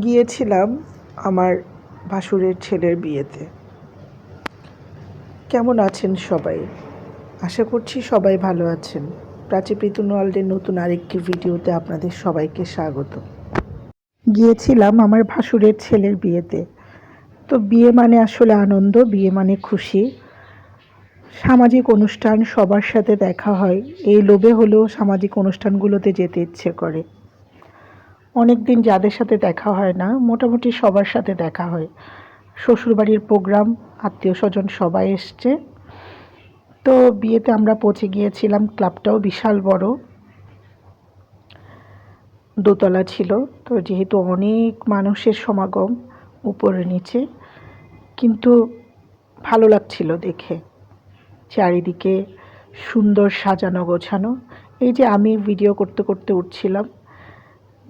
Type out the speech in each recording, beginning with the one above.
গিয়েছিলাম আমার ভাসুরের ছেলের বিয়েতে। কেমন আছেন সবাই? আশা করছি সবাই ভালো আছেন। প্রাচী পিতুন ওয়ার্ল্ডের নতুন আরেকটি ভিডিওতে আপনাদের সবাইকে স্বাগত। গিয়েছিলাম আমার ভাসুরের ছেলের বিয়েতে। তো বিয়ে মানে আসলে আনন্দ, বিয়ে মানে খুশি, সামাজিক অনুষ্ঠান, সবার সাথে দেখা হয়, এই লোভে হলেও সামাজিক অনুষ্ঠানগুলোতে যেতে ইচ্ছে করে। অনেক দিন যাদের সাথে দেখা হয় না, মোটামুটি সবার সাথে দেখা হয়। শ্বশুরবাড়ির প্রোগ্রাম, আত্মীয় স্বজন সবাই এসছে। তো বিয়েতে আমরা পৌঁছে গিয়েছিলাম। ক্লাবটাও বিশাল বড়, দোতলা ছিল। তো যেহেতু অনেক মানুষের সমাগম উপরে নিচে, কিন্তু ভালো লাগছিল দেখে। চারিদিকে সুন্দর সাজানো গোছানো। এই যে আমি ভিডিও করতে করতে উঠছিলাম,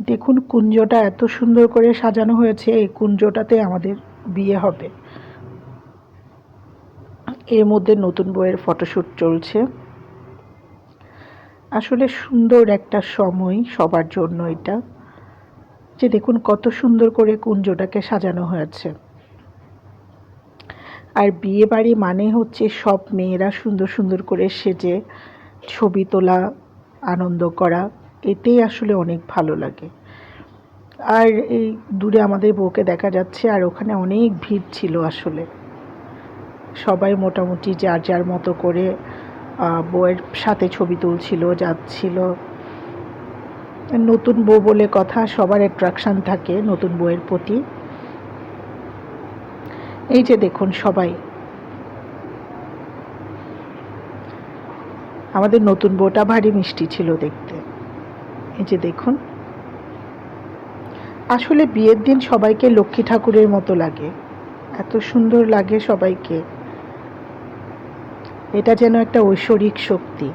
দেখুন কুঞ্জটা এত সুন্দর করে সাজানো হয়েছে। এই কুঞ্জটাতে আমাদের বিয়ে হবে। এর মধ্যে নতুন বউয়ের ফটোশ্যুট চলছে। আসলে সুন্দর একটা সময় সবার জন্য এটা, যে দেখুন কত সুন্দর করে কুঞ্জটাকে সাজানো হয়েছে। আর বিয়ে বাড়ি মানে হচ্ছে সব মেয়েরা সুন্দর সুন্দর করে সেজে ছবি তোলা, আনন্দ করা, এতেই আসলে অনেক ভালো লাগে। আর এই দূরে আমাদের বউকে দেখা যাচ্ছে, আর ওখানে অনেক ভিড় ছিল। আসলে সবাই মোটামুটি যার যার মতো করে বউয়ের সাথে ছবি তুলছিল, যাচ্ছিল। নতুন বউ বলে কথা, সবার অ্যাট্রাকশান থাকে নতুন বউয়ের প্রতি। এই যে দেখুন সবাই, আমাদের নতুন বউটা ভারী মিষ্টি ছিল দেখতে। এই যে দেখুন, আসলে বিয়ের দিন সবাইকে লক্ষ্মী ঠাকুরের মতো লাগে, এত সুন্দর লাগে সবাইকে। এটা যেন একটা ঐশ্বরিক শক্তি।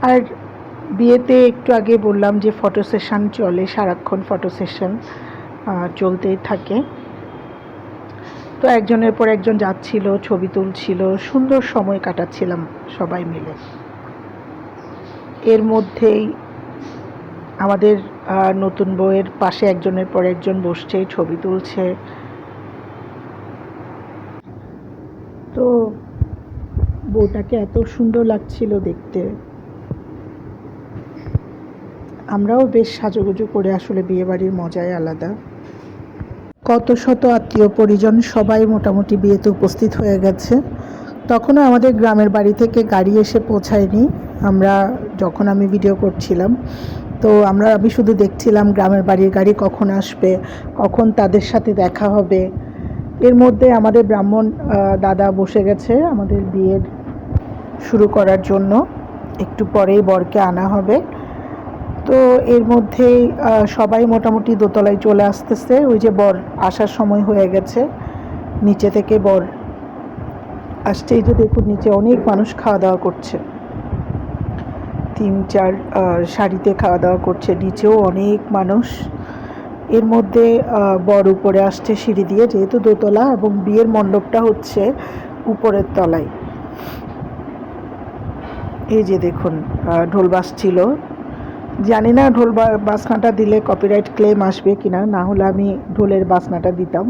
আর বিয়েতে একটু আগে বললাম যে ফটো সেশন চলে, সারাক্ষণ ফটো সেশন চলতেই থাকে। তো একজনের পর একজন যাচ্ছিল, ছবি তুলছিল, সুন্দর সময় কাটাচ্ছিলাম সবাই মিলে। এর মধ্যেই আমাদের নতুন বউয়ের পাশে একজনের পর একজন বসছে, ছবি তুলছে। তো বউটাকে এত সুন্দর লাগছিল দেখতে। আমরাও বেশ সাজুগুজু করে, আসলে বিয়েবাড়ির মজাই আলাদা। কত শত আত্মীয় পরিজন সবাই মোটামুটি বিয়েতে উপস্থিত হয়ে গেছে। তখনও আমাদের গ্রামের বাড়ি থেকে গাড়ি এসে পৌঁছায়নি। যখন আমি ভিডিও করছিলাম, তো আমি শুধু দেখছিলাম গ্রামের বাড়ির গাড়ি কখন আসবে, কখন তাদের সাথে দেখা হবে। এর মধ্যে আমাদের ব্রাহ্মণ দাদা বসে গেছে আমাদের বিয়ের শুরু করার জন্য। একটু পরেই বরকে আনা হবে। তো এর মধ্যেই সবাই মোটামুটি দোতলায় চলে আসতেছে। ওই যে বর আসার সময় হয়ে গেছে, নিচে থেকে বর আসছে। এই যে দেখুন নিচে অনেক মানুষ খাওয়া দাওয়া করছে, 3-4 সারিতে খাওয়া দাওয়া করছে, নিচেও অনেক মানুষ। এর মধ্যে বর উপরে আসছে সিঁড়ি দিয়ে, যেহেতু দোতলা এবং বিয়ের মণ্ডপটা হচ্ছে উপরের তলায়। এই যে দেখুন ঢোল বাজছিল। জানি না ঢোল বাজনাটা দিলে কপিরাইট ক্লেম আসবে কিনা, না হলে আমি ঢোলের বাজনাটা দিতাম।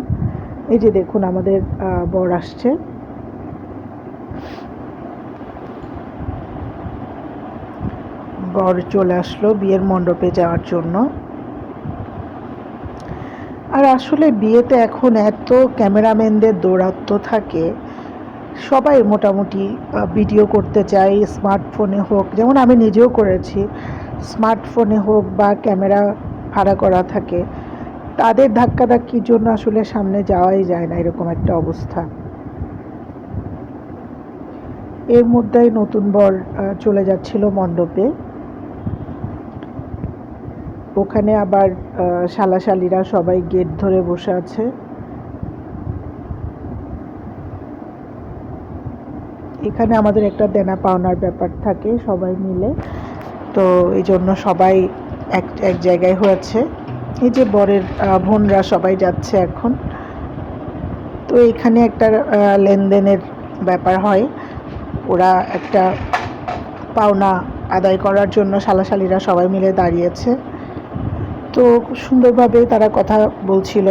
এই যে দেখুন আমাদের বর আসছে। বর চলে আসলো বিয়ের মণ্ডপে যাওয়ার জন্য। আর আসলে বিয়েতে এখন এত ক্যামেরাম্যানদের দৌরাত্ম্য থাকে, সবাই মোটামুটি ভিডিও করতে চায়, স্মার্টফোনে হোক, যেমন আমি নিজেও করেছি, স্মার্টফোনে হোক বা ক্যামেরা ভাড়া করা থাকে। তাদের ধাক্কাধাক্কির জন্য আসলে সামনে যাওয়াই যায় না, এরকম একটা অবস্থা। এর মধ্যেই নতুন বর চলে যাচ্ছিল মণ্ডপে। ওখানে আবার শালাশালিরা সবাই গেট ধরে বসে আছে। এখানে আমাদের একটা দেনা পাওনার ব্যাপার থাকে সবাই মিলে, তো এই জন্য সবাই এক জায়গায় হয়েছে। এই যে বরের বোনরা সবাই যাচ্ছে এখন। তো এখানে একটা লেনদেনের ব্যাপার হয়, ওরা একটা পাওনা আদায় করার জন্য শালাশালিরা সবাই মিলে দাঁড়িয়েছে। তো খুব সুন্দরভাবে তারা কথা বলছিল,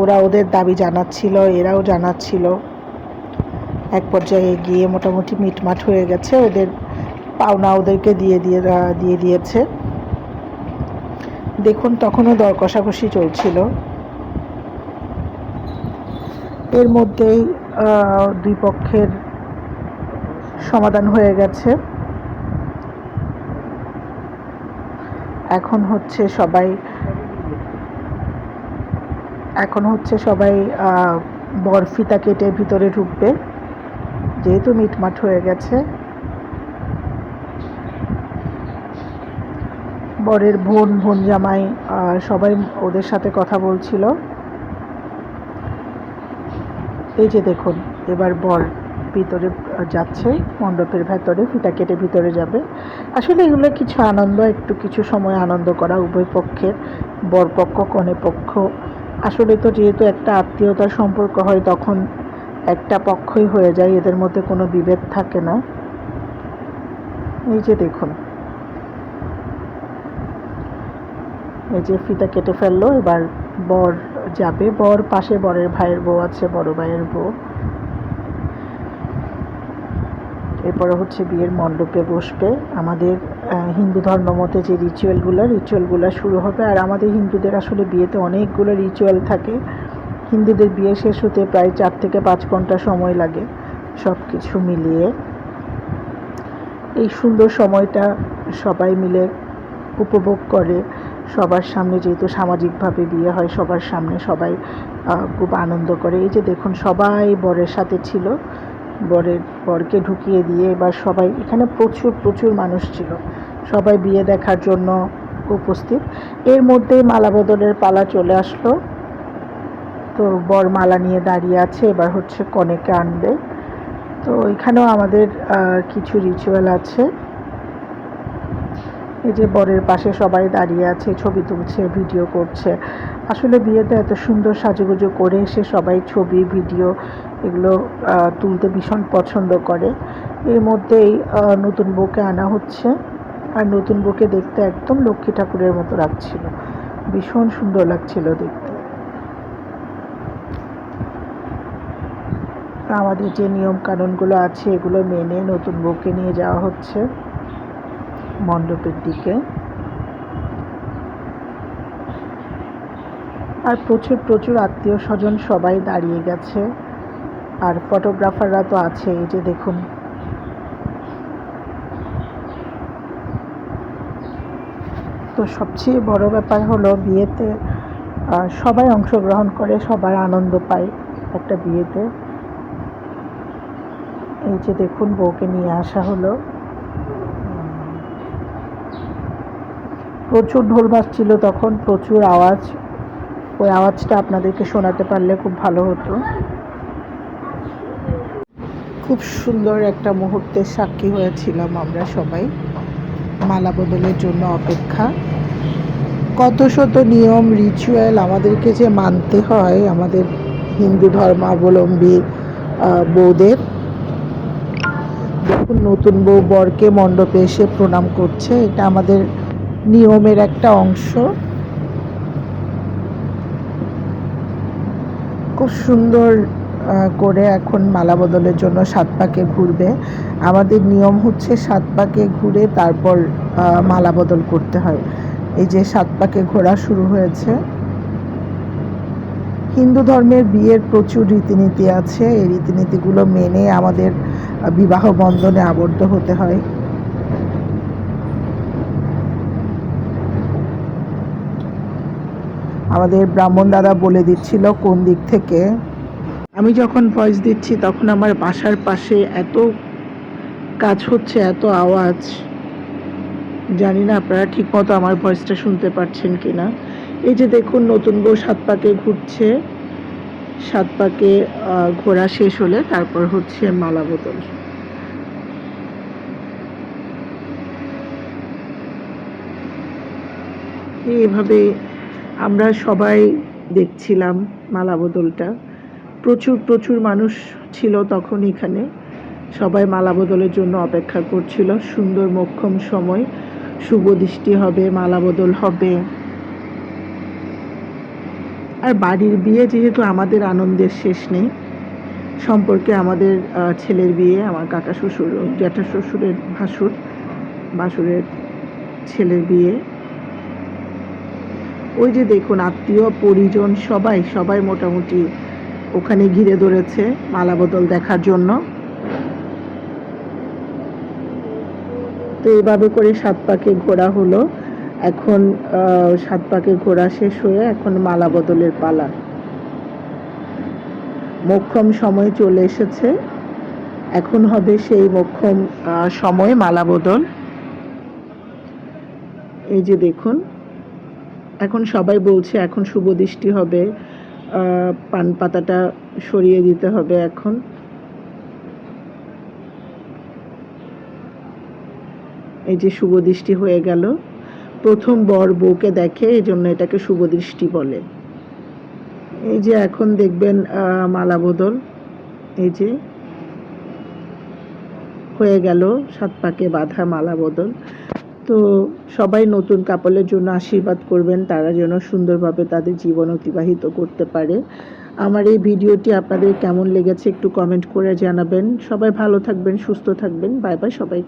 ওরা ওদের দাবি জানাচ্ছিল, এরাও জানাচ্ছিল। এক পর্যায়ে গিয়ে মোটামুটি মিটমাট হয়ে গেছে, ওদের পাওনা ওদেরকে দিয়ে দিয়েছে। দেখুন তখনও দর কষাকষি চলছিল, এর মধ্যেই দুই পক্ষের সমাধান হয়ে গেছে। এখন হচ্ছে সবাই বরফিতা কেটে ভিতরে ঢুকবে, যেহেতু মিটমাট হয়ে গেছে। বরের বোন জামাই সবাই ওদের সাথে কথা বলছিল। এই যে দেখুন এবার বর ভিতরে যাচ্ছে, মণ্ডপের ভেতরে ফিতা কেটে ভিতরে যাবে। আসলে এগুলো কিছু আনন্দ, একটু কিছু সময় আনন্দ করা উভয় পক্ষের, বরপক্ষ কনে পক্ষ। আসলে তো যেহেতু একটা আত্মীয়তার সম্পর্ক হয়, তখন একটা পক্ষই হয়ে যায়, এদের মধ্যে কোনো বিভেদ থাকে না। এই যে দেখুন, এই যে ফিতা কেটে ফেললো, এবার বর যাবে। বর পাশে বরের ভাইয়ের বউ আছে, বড় ভাইয়ের বউ। এরপরে হচ্ছে বিয়ের মণ্ডপে বসবে। আমাদের হিন্দু ধর্ম মতে যে রিচুয়ালগুলো শুরু হবে। আর আমাদের হিন্দুদের আসলে বিয়েতে অনেকগুলো রিচুয়াল থাকে। হিন্দুদের বিয়ে শেষ হতে প্রায় 4 থেকে 5 ঘন্টা সময় লাগে সব কিছু মিলিয়ে। এই সুন্দর সময়টা সবাই মিলে উপভোগ করে, সবার সামনে, যেহেতু সামাজিকভাবে বিয়ে হয় সবার সামনে, সবাই খুব আনন্দ করে। এই যে দেখুন সবাই বরের সাথে ছিল, বরকে ঢুকিয়ে দিয়ে এবার সবাই, এখানে প্রচুর মানুষ ছিল, সবাই বিয়ে দেখার জন্য উপস্থিত। এর মধ্যে মালা বদলের পালা চলে আসলো। তো বর মালা নিয়ে দাঁড়িয়ে আছে, এবার হচ্ছে কনেকে আনবে। তো এখানেও আমাদের কিছু রিচুয়াল আছে। এই যে বরের পাশে সবাই দাঁড়িয়ে আছে, ছবি তুলছে, ভিডিও করছে। আসলে বিয়েতে এত সুন্দর সাজুগুজু করে এসে সবাই ছবি, ভিডিও এগুলো তুলতে ভীষণ পছন্দ করে। এর মধ্যেই নতুন বউকে আনা হচ্ছে, আর নতুন বউকে দেখতে একদম লক্ষ্মী ঠাকুরের মতো লাগছিল, ভীষণ সুন্দর লাগছিল দেখতে। আমাদের যে নিয়ম কানুনগুলো আছে এগুলো মেনে নতুন বউকে নিয়ে যাওয়া হচ্ছে মণ্ডপের দিকে। আর প্রচুর আত্মীয় স্বজন সবাই দাঁড়িয়ে গেছে, আর ফটোগ্রাফাররা তো আছে। এই যে দেখুন, তো সবচেয়ে বড় ব্যাপার হলো বিয়েতে সবাই অংশগ্রহণ করে, সবার আনন্দ পায় একটা বিয়েতে। এই যে দেখুন বউকে নিয়ে আসা হলো, প্রচুর ঢোল বাজছিল তখন, প্রচুর আওয়াজ। ওই আওয়াজটা আপনাদেরকে শোনাতে পারলে খুব ভালো হতো। খুব সুন্দর একটা মুহূর্তের সাক্ষী হয়েছিলাম আমরা সবাই। মালা বদলের জন্য অপেক্ষা। কত শত নিয়ম রিচুয়াল আমাদেরকে যে মানতে হয় আমাদের হিন্দু ধর্মাবলম্বী বউদের। দেখুন নতুন বউ বরকে মণ্ডপে এসে প্রণাম করছে, এটা আমাদের নিয়মের একটা অংশ। খুব সুন্দর করে এখন মালা বদলের জন্য 7 পাকে ঘুরবে। আমাদের নিয়ম হচ্ছে 7 পাকে ঘুরে তারপর মালা বদল করতে হয়। এই যে 7 পাকে ঘোরা শুরু হয়েছে। হিন্দু ধর্মের বিয়ের প্রচুর রীতিনীতি আছে, এই রীতিনীতিগুলো মেনে আমাদের বিবাহ বন্ধনে আবদ্ধ হতে হয়। আমাদের ব্রাহ্মণ দাদা বলে দিচ্ছিল কোন দিক থেকে। আমি যখন ভয়েস দিচ্ছি তখন আমার বাসার পাশে এত কাজ হচ্ছে, এত আওয়াজ, জানি না আপনারা ঠিকমতো আমার ভয়েসটা শুনতে পাচ্ছেন কিনা। এই যে দেখুন নতুন বউ 7 পাকে ঘুরছে, 7 পাকে ঘোরা শেষ হলে তারপর হচ্ছে মালা বদল। এইভাবে আমরা সবাই দেখছিলাম মালা বদলটা। প্রচুর মানুষ ছিল তখন এখানে, সবাই মালা বদলের জন্য অপেক্ষা করছিল। সুন্দর মোক্ষম সময়, শুভ দৃষ্টি হবে, মালা বদল হবে। আর বাড়ির বিয়ে যেহেতু আমাদের আনন্দের শেষ নেই। সম্পর্কে আমাদের ছেলের বিয়ে, আমার কাকা শ্বশুর, জ্যাঠা শ্বশুরের ভাসুরের ছেলের বিয়ে। ওই যে দেখুন আত্মীয় পরিজন সবাই মোটামুটি ওখানে ঘিরে ধরেছে মালা বদল দেখার জন্য। তো এইভাবে করে 7 পাকে ঘোরা হলো। এখন 7 পাকে ঘোরা শেষ হয়ে এখন মালা বদলের পালা। মোক্ষম সময় চলে এসেছে, এখন হবে সেই মোক্ষম সময় মালা বদল। এই যে দেখুন এখন সবাই বলছে এখন শুভ দৃষ্টি হবে, পান পাতাটা সরিয়ে দিতে হবে। এখন এই যে শুভ দৃষ্টি হয়ে গেল, প্রথম বর বউকে দেখে, এই জন্য এটাকে শুভ দৃষ্টি বলে। এই যে এখন দেখবেন মালা বদল, এই যে হয়ে গেল 7 পাকে বাঁধা মালা বদল। তো সবাই নতুন কাপলের জন্য আশীর্বাদ করবেন, তারা যেন সুন্দরভাবে তাদের জীবন অতিবাহিত করতে পারে। আমার এই ভিডিওটি আপনাদের কেমন লেগেছে একটু কমেন্ট করে জানাবেন। সবাই ভালো থাকবেন, সুস্থ থাকবেন। বাই বাই সবাই।